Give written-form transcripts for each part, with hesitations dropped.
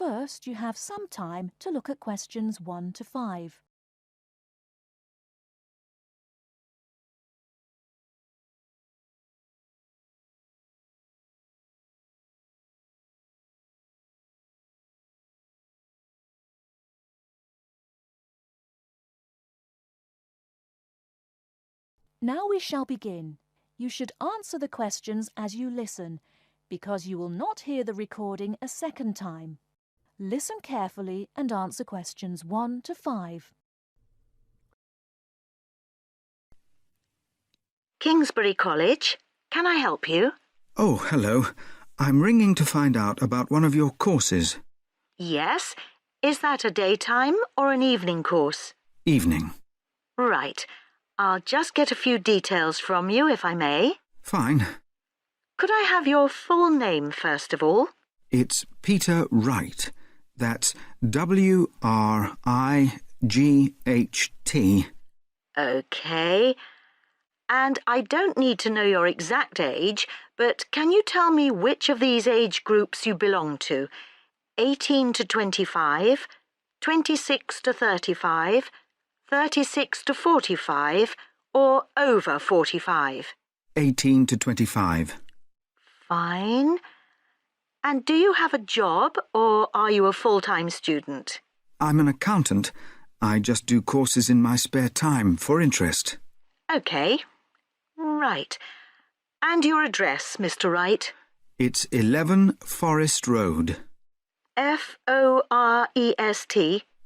First, you have some time to look at questions 1 to 5. Now we shall begin. You should answer the questions as you listen, because you will not hear the recording a second time. Listen carefully and answer questions 1 to 5. Kingsbury College, can I help you? Oh, hello. I'm ringing to find out about one of your courses. Yes. Is that a daytime or an evening course? Evening. Right. I'll just get a few details from you, if I may. Fine. Could I have your full name first of all? It's Peter Wright. That's W-R-I-G-H-T. OK. And I don't need to know your exact age, but can you tell me which of these age groups you belong to? 18 to 25, 26 to 35, 36 to 45, or over 45? 18 to 25. Fine. And do you have a job, or are you a full-time student? I'm an accountant. I just do courses in my spare time for interest. OK. Right. And your address, Mr. Wright? It's 11 Forest Road. Forest?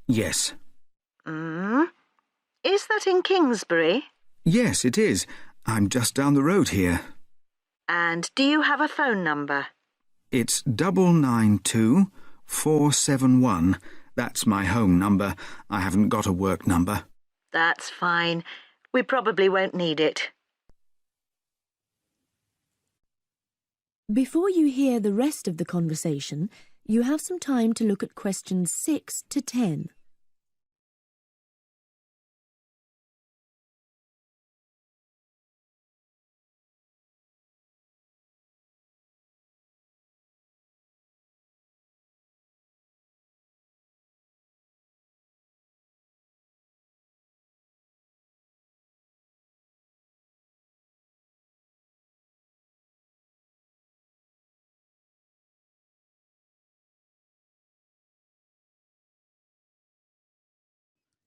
Yes. Is that in Kingsbury? Yes, it is. I'm just down the road here. And do you have a phone number? It's 992-471. That's my home number. I haven't got a work number. That's fine. We probably won't need it. Before you hear the rest of the conversation, you have some time to look at questions 6 to 10.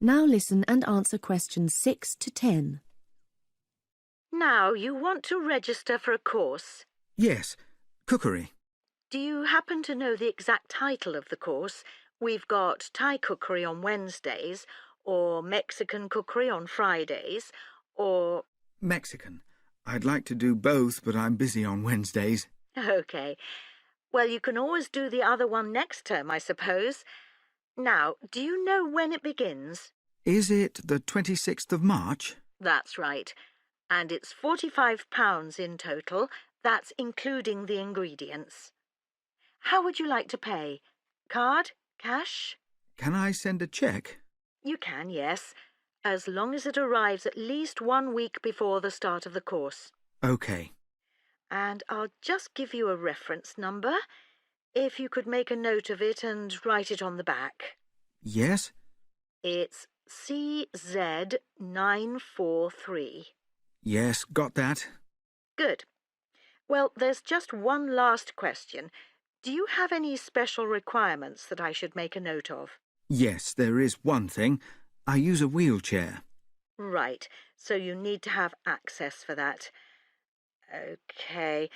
Now listen and answer questions 6 to 10. Now, you want to register for a course. Yes, cookery. Do you happen to know the exact title of the course? We've got Thai cookery on Wednesdays, or Mexican cookery on Fridays, or... Mexican. I'd like to do both, but I'm busy on Wednesdays. OK. Well, you can always do the other one next term, I suppose. Now, do you know when it begins? Is it the 26th of March? That's right. And it's £45 in total. That's including the ingredients. How would you like to pay? Card? Cash? Can I send a cheque? You can, yes, as long as it arrives at least 1 week before the start of the course. OK. And I'll just give you a reference number, if you could make a note of it and write it on the back. Yes? It's CZ943. Yes, got that. Good. Well, there's just one last question. Do you have any special requirements that I should make a note of? Yes, there is one thing. I use a wheelchair. Right, so you need to have access for that. OK.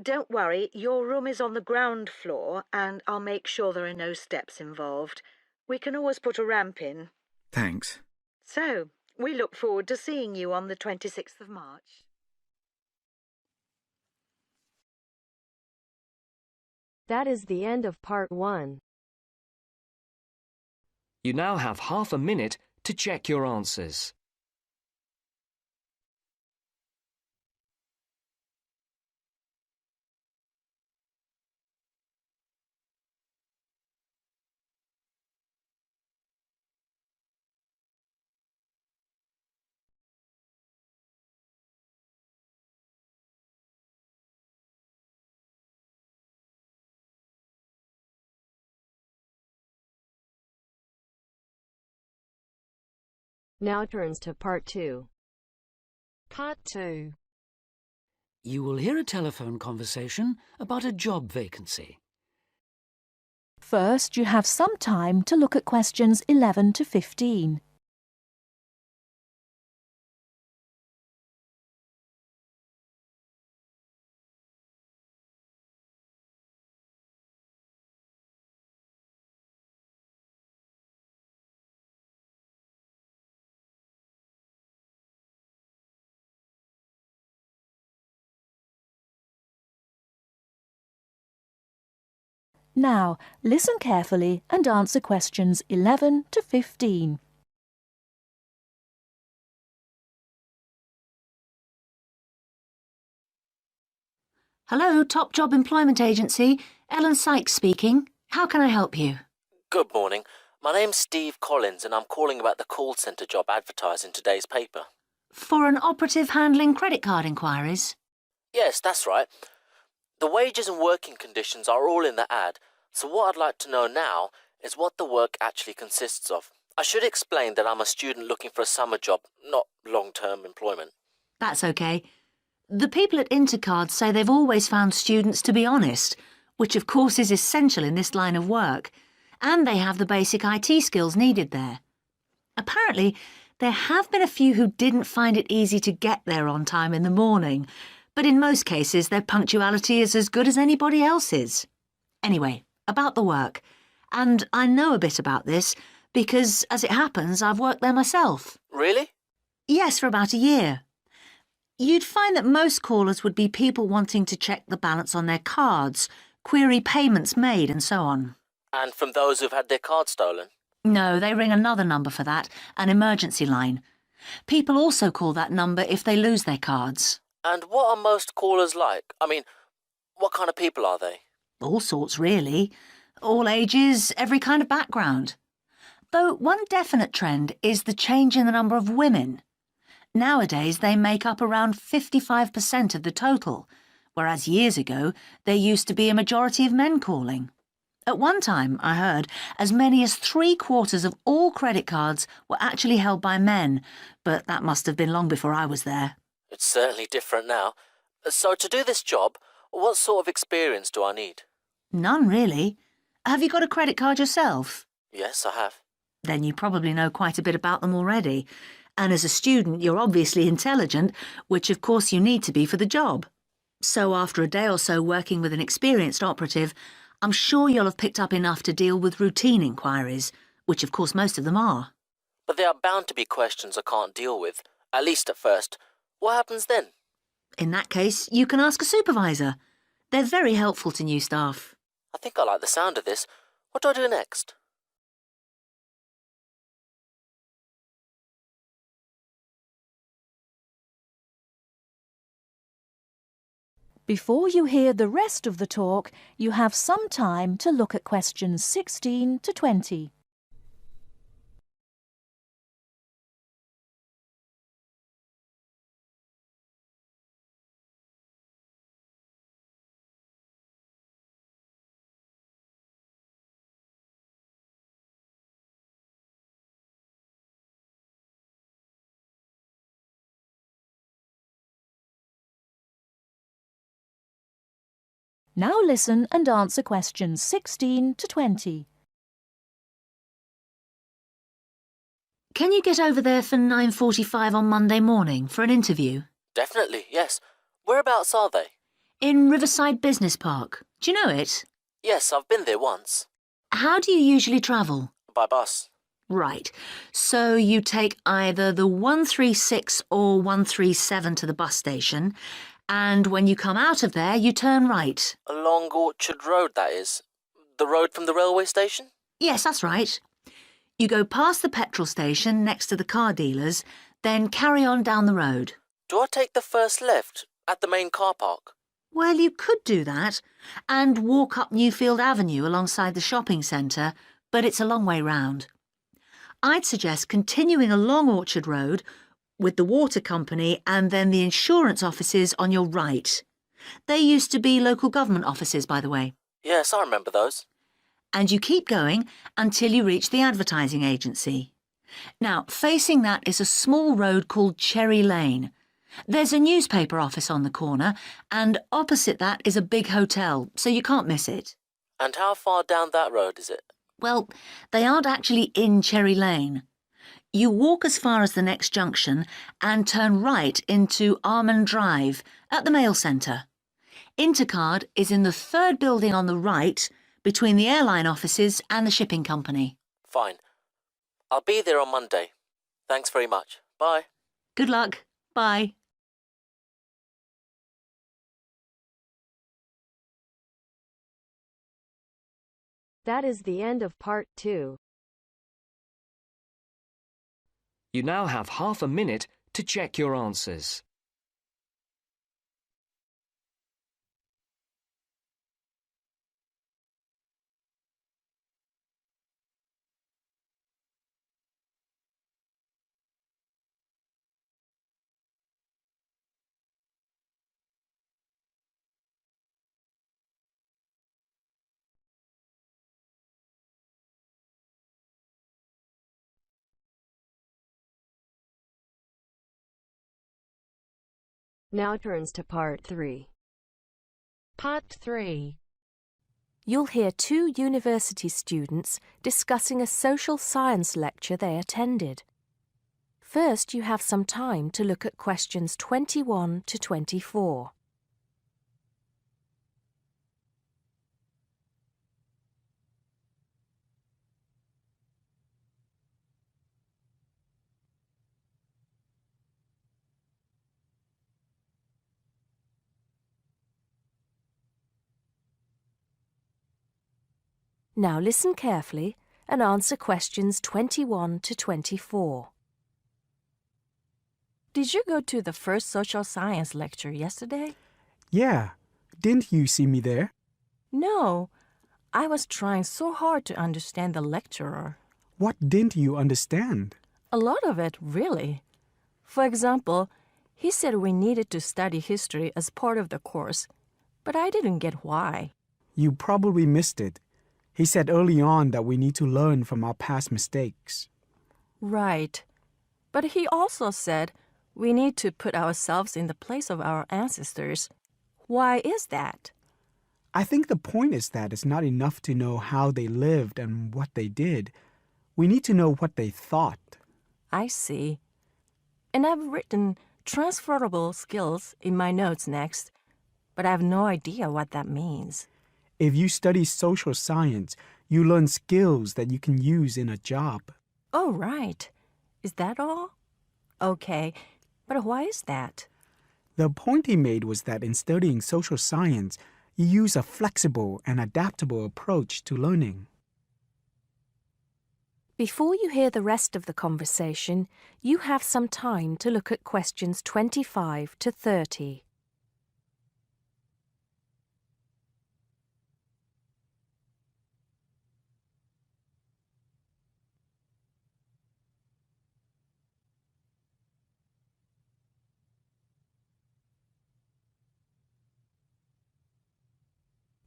Don't worry, your room is on the ground floor and I'll make sure there are no steps involved. We can always put a ramp in. Thanks. So, we look forward to seeing you on the 26th of March. That is the end of part 1. You now have half a minute to check your answers. Now turns to Part 2. Part 2. You will hear a telephone conversation about a job vacancy. First, you have some time to look at questions 11 to 15. Now, listen carefully and answer questions 11 to 15. Hello, Top Job Employment Agency. Ellen Sykes speaking. How can I help you? Good morning. My name's Steve Collins and I'm calling about the call centre job advertised in today's paper. For an operative handling credit card inquiries? Yes, that's right. The wages and working conditions are all in the ad, so what I'd like to know now is what the work actually consists of. I should explain that I'm a student looking for a summer job, not long-term employment. That's okay. The people at Intercard say they've always found students to be honest, which of course is essential in this line of work, and they have the basic IT skills needed there. Apparently, there have been a few who didn't find it easy to get there on time in the morning, but in most cases their punctuality is as good as anybody else's. Anyway, about the work. And I know a bit about this because, as it happens, I've worked there myself. Really? Yes, for about a year. You'd find that most callers would be people wanting to check the balance on their cards, query payments made and so on. And from those who've had their card stolen? No, they ring another number for that, an emergency line. People also call that number if they lose their cards. And what are most callers like? I mean, what kind of people are they? All sorts, really. All ages, every kind of background. Though one definite trend is the change in the number of women. Nowadays, they make up around 55% of the total, whereas years ago, there used to be a majority of men calling. At one time, I heard, as many as 3/4 of all credit cards were actually held by men, but that must have been long before I was there. It's certainly different now. So to do this job, what sort of experience do I need? None, really. Have you got a credit card yourself? Yes, I have. Then you probably know quite a bit about them already. And as a student, you're obviously intelligent, which of course you need to be for the job. So after a day or so working with an experienced operative, I'm sure you'll have picked up enough to deal with routine inquiries, which of course most of them are. But there are bound to be questions I can't deal with, at least at first. What happens then? In that case, you can ask a supervisor. They're very helpful to new staff. I think I like the sound of this. What do I do next? Before you hear the rest of the talk, you have some time to look at questions 16 to 20. Now listen and answer questions 16 to 20. Can you get over there for 9:45 on Monday morning for an interview? Definitely, yes. Whereabouts are they? In Riverside Business Park. Do you know it? Yes, I've been there once. How do you usually travel? By bus. Right. So you take either the 136 or 137 to the bus station, and when you come out of there, you turn right. Along Orchard Road, that is. The road from the railway station? Yes, that's right. You go past the petrol station next to the car dealers, then carry on down the road. Do I take the first left at the main car park? Well, you could do that, and walk up Newfield Avenue alongside the shopping centre, but it's a long way round. I'd suggest continuing along Orchard Road, with the water company and then the insurance offices on your right. They used to be local government offices, by the way. Yes, I remember those. And you keep going until you reach the advertising agency. Now, facing that is a small road called Cherry Lane. There's a newspaper office on the corner, and opposite that is a big hotel, so you can't miss it. And how far down that road is it? Well, they aren't actually in Cherry Lane. You walk as far as the next junction and turn right into Almond Drive at the mail centre. Intercard is in the third building on the right, between the airline offices and the shipping company. Fine. I'll be there on Monday. Thanks very much. Bye. Good luck. Bye. That is the end of part 2. You now have half a minute to check your answers. Now turns to part 3. Part 3. You'll hear two university students discussing a social science lecture they attended. First, you have some time to look at questions 21 to 24. Now listen carefully and answer questions 21 to 24. Did you go to the first social science lecture yesterday? Yeah. Didn't you see me there? No. I was trying so hard to understand the lecturer. What didn't you understand? A lot of it, really. For example, he said we needed to study history as part of the course, but I didn't get why. You probably missed it. He said early on that we need to learn from our past mistakes. Right. But he also said we need to put ourselves in the place of our ancestors. Why is that? I think the point is that it's not enough to know how they lived and what they did. We need to know what they thought. I see. And I've written transferable skills in my notes next, but I have no idea what that means. If you study social science, you learn skills that you can use in a job. Oh, right. Is that all? Okay, but why is that? The point he made was that in studying social science, you use a flexible and adaptable approach to learning. Before you hear the rest of the conversation, you have some time to look at questions 25 to 30.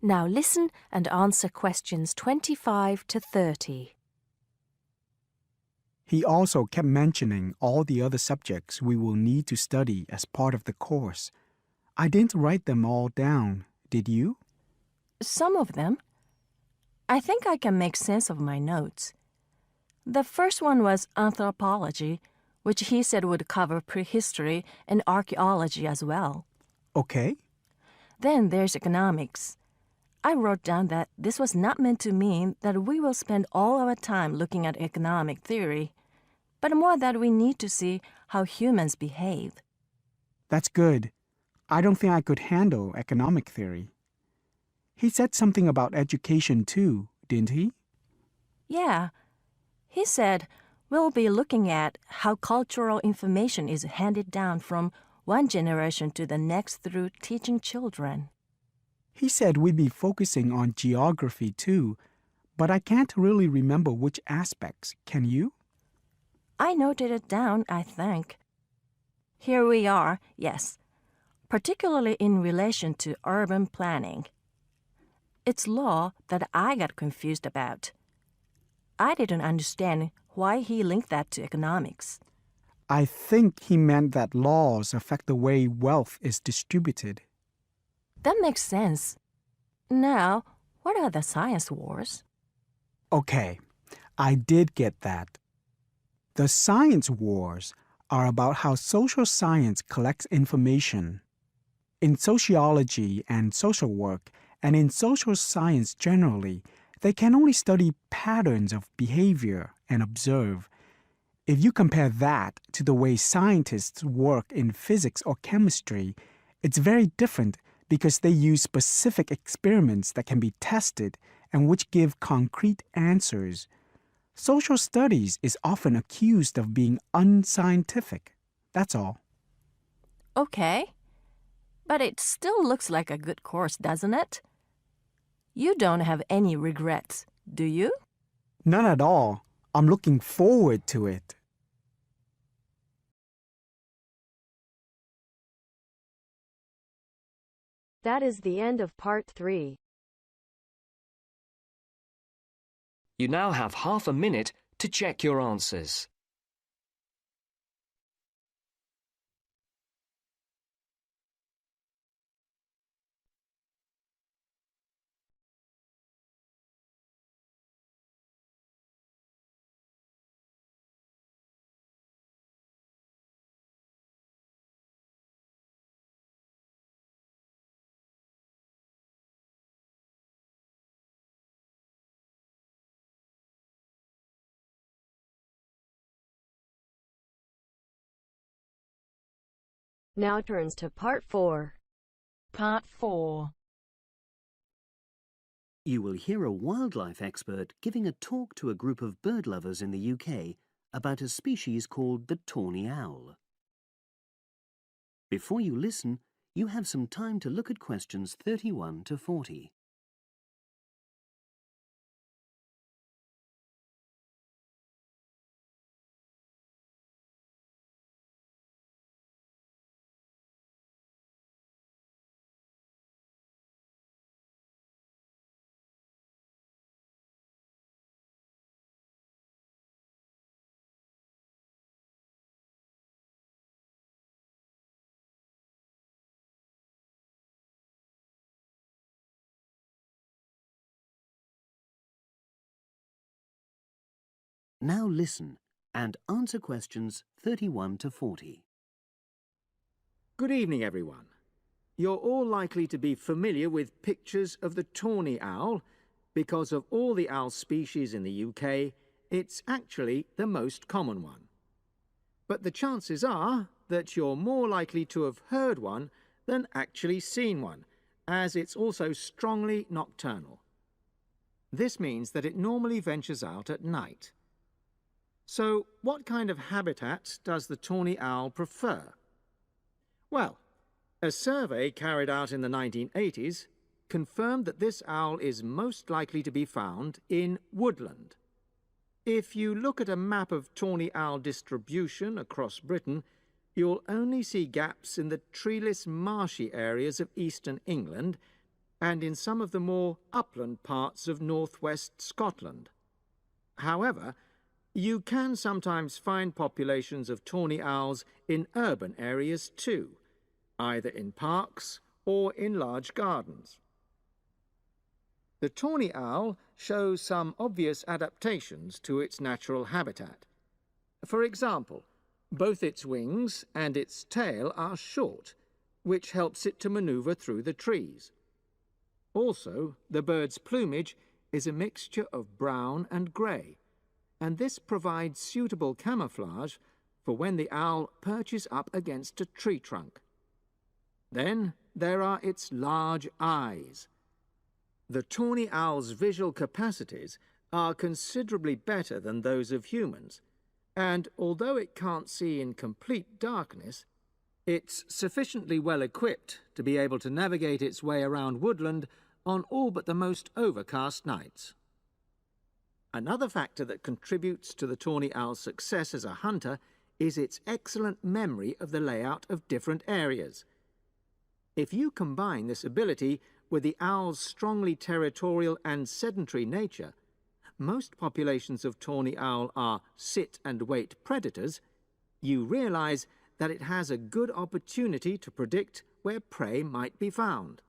Now listen and answer questions 25 to 30. He also kept mentioning all the other subjects we will need to study as part of the course. I didn't write them all down, did you? Some of them. I think I can make sense of my notes. The first one was anthropology, which he said would cover prehistory and archaeology as well. Okay. Then there's economics. I wrote down that this was not meant to mean that we will spend all our time looking at economic theory, but more that we need to see how humans behave. That's good. I don't think I could handle economic theory. He said something about education too, didn't he? Yeah. He said we'll be looking at how cultural information is handed down from one generation to the next through teaching children. He said we'd be focusing on geography too, but I can't really remember which aspects. Can you? I noted it down, I think. Here we are, yes, particularly in relation to urban planning. It's law that I got confused about. I didn't understand Why he linked that to economics? I think he meant that laws affect the way wealth is distributed. That makes sense. Now, what are the science wars? Okay, I did get that. The science wars are about how social science collects information. In sociology and social work, and in social science generally, they can only study patterns of behavior and observe. If you compare that to the way scientists work in physics or chemistry, it's very different because they use specific experiments that can be tested and which give concrete answers. Social studies is often accused of being unscientific. That's all. Okay. But it still looks like a good course, doesn't it? You don't have any regrets, do you? None at all. I'm looking forward to it. That is the end of part 3. You now have half a minute to check your answers. Now turns to part 4. Part 4. You will hear a wildlife expert giving a talk to a group of bird lovers in the UK about a species called the tawny owl. Before you listen, you have some time to look at questions 31 to 40. Now listen and answer questions 31 to 40. Good evening, everyone. You're all likely to be familiar with pictures of the tawny owl. Because of all the owl species in the UK, it's actually the most common one. But the chances are that you're more likely to have heard one than actually seen one, as it's also strongly nocturnal. This means that it normally ventures out at night. So, what kind of habitat does the tawny owl prefer? Well, a survey carried out in the 1980s confirmed that this owl is most likely to be found in woodland. If you look at a map of tawny owl distribution across Britain, you'll only see gaps in the treeless marshy areas of eastern England and in some of the more upland parts of northwest Scotland. However, you can sometimes find populations of tawny owls in urban areas too, either in parks or in large gardens. The tawny owl shows some obvious adaptations to its natural habitat. For example, both its wings and its tail are short, which helps it to maneuver through the trees. Also, the bird's plumage is a mixture of brown and grey, and this provides suitable camouflage for when the owl perches up against a tree trunk. Then there are its large eyes. The tawny owl's visual capacities are considerably better than those of humans, and although it can't see in complete darkness, it's sufficiently well equipped to be able to navigate its way around woodland on all but the most overcast nights. Another factor that contributes to the tawny owl's success as a hunter is its excellent memory of the layout of different areas. If you combine this ability with the owl's strongly territorial and sedentary nature, most populations of tawny owl are sit-and-wait predators, you realise that it has a good opportunity to predict where prey might be found.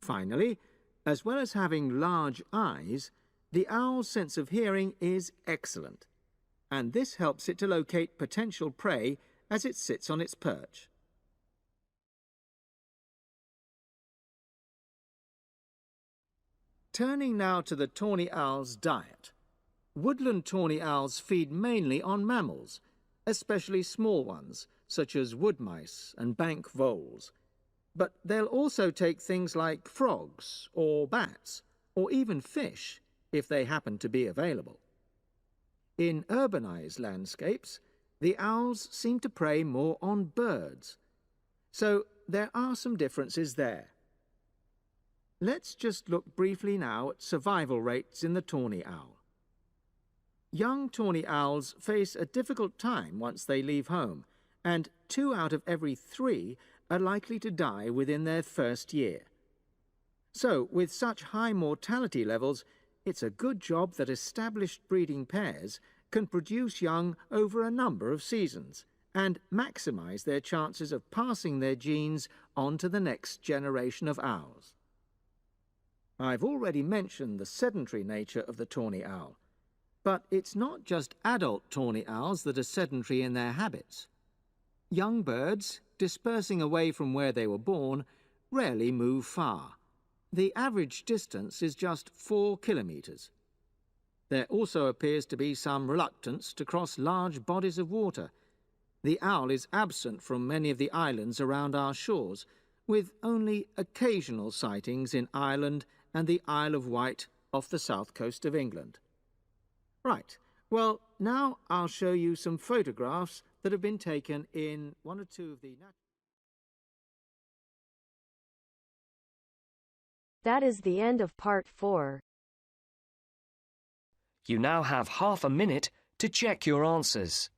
Finally, as well as having large eyes, the owl's sense of hearing is excellent, and this helps it to locate potential prey as it sits on its perch. Turning now to the tawny owl's diet. Woodland tawny owls feed mainly on mammals, especially small ones, such as wood mice and bank voles. But they'll also take things like frogs or bats, or even fish, if they happen to be available. In urbanized landscapes, the owls seem to prey more on birds. So there are some differences there. Let's just look briefly now at survival rates in the tawny owl. Young tawny owls face a difficult time once they leave home, and 2 out of every 3 are likely to die within their first year. So, with such high mortality levels, it's a good job that established breeding pairs can produce young over a number of seasons and maximise their chances of passing their genes on to the next generation of owls. I've already mentioned the sedentary nature of the tawny owl, but it's not just adult tawny owls that are sedentary in their habits. Young birds, dispersing away from where they were born, rarely move far. The average distance is just 4 kilometres. There also appears to be some reluctance to cross large bodies of water. The owl is absent from many of the islands around our shores, with only occasional sightings in Ireland and the Isle of Wight off the south coast of England. Right, well, now I'll show you some photographs that have been taken in 1 or 2 of the... That is the end of part 4. You now have half a minute to check your answers.